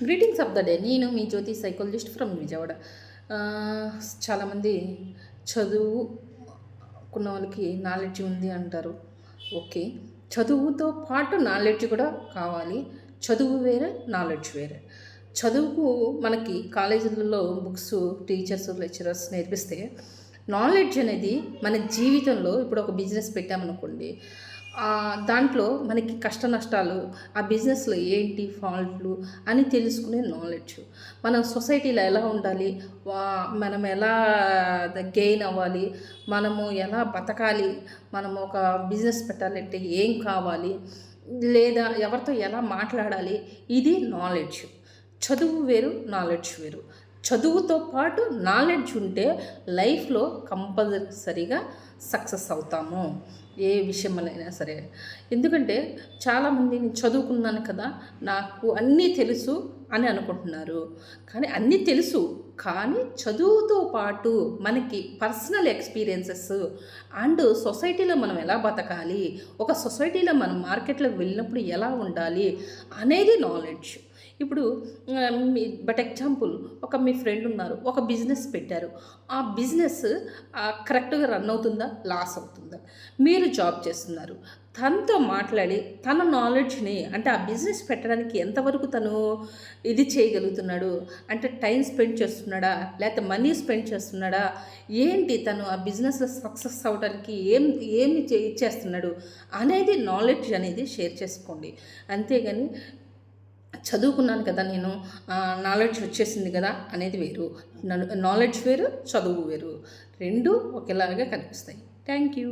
Greetings of the day. నేను మీ జ్యోతి psychologist from Vijayawada. చాలామంది చదువుకున్న వాళ్ళకి నాలెడ్జ్ ఉంది అంటారు. ఓకే, చదువుతో పాటు నాలెడ్జ్ కూడా కావాలి. చదువు వేరే, నాలెడ్జ్ వేరే. చదువుకు మనకి కాలేజీలలో బుక్స్, టీచర్స్, లెక్చరర్స్ నేర్పిస్తే నాలెడ్జ్ అనేది మన జీవితంలో ఇప్పుడు ఒక బిజినెస్ పెట్టామనుకోండి, దాంట్లో మనకి కష్ట నష్టాలు, ఆ బిజినెస్లో ఏంటి ఫాల్ట్లు అని తెలుసుకునే నాలెడ్జ్, మనం సొసైటీలో ఎలా ఉండాలి, మనం ఎలా గెయిన్ అవ్వాలి, మనము ఎలా బతకాలి, మనము ఒక బిజినెస్ పెట్టాలంటే ఏం కావాలి, లేదా ఎవరితో ఎలా మాట్లాడాలి, ఇది నాలెడ్జ్. చదువు వేరు, నాలెడ్జ్ వేరు. చదువుతో పాటు నాలెడ్జ్ ఉంటే లైఫ్లో కంపల్సరీగా సక్సెస్ అవుతాము, ఏ విషయంలోనైనా సరే. ఎందుకంటే చాలామంది నేను చదువుకున్నాను కదా, నాకు అన్నీ తెలుసు అని అనుకుంటున్నారు. కానీ అన్నీ తెలుసు, కానీ చదువుతో పాటు మనకి పర్సనల్ ఎక్స్పీరియన్సెస్ అండ్ సొసైటీలో మనం ఎలా బతకాలి, ఒక సొసైటీలో మనం మార్కెట్లోకి వెళ్ళినప్పుడు ఎలా ఉండాలి అనేది నాలెడ్జ్. ఇప్పుడు బట్ ఎగ్జాంపుల్, మీ ఫ్రెండ్ ఉన్నారు, ఒక బిజినెస్ పెట్టారు. ఆ బిజినెస్ కరెక్ట్గా రన్ అవుతుందా, లాస్ అవుతుందా? మీరు జాబ్ చేస్తున్నారు, తనతో మాట్లాడి తన నాలెడ్జ్ని, అంటే ఆ బిజినెస్ పెట్టడానికి ఎంతవరకు తను ఇది చేయగలుగుతున్నాడు, అంటే టైం స్పెండ్ చేస్తున్నాడా, లేకపోతే మనీ స్పెండ్ చేస్తున్నాడా, ఏంటి తను ఆ బిజినెస్లో సక్సెస్ అవ్వడానికి ఏమి చేస్తున్నాడు అనేది నాలెడ్జ్ అనేది షేర్ చేసుకోండి. అంతేగాని చదువుకున్నాను కదా నేను, నాలెడ్జ్ వచ్చేసింది కదా అనేది వేరు. నాలెడ్జ్ వేరు, చదువు వేరు. రెండు ఒకేలాగా కనిపిస్తాయి. Thank you.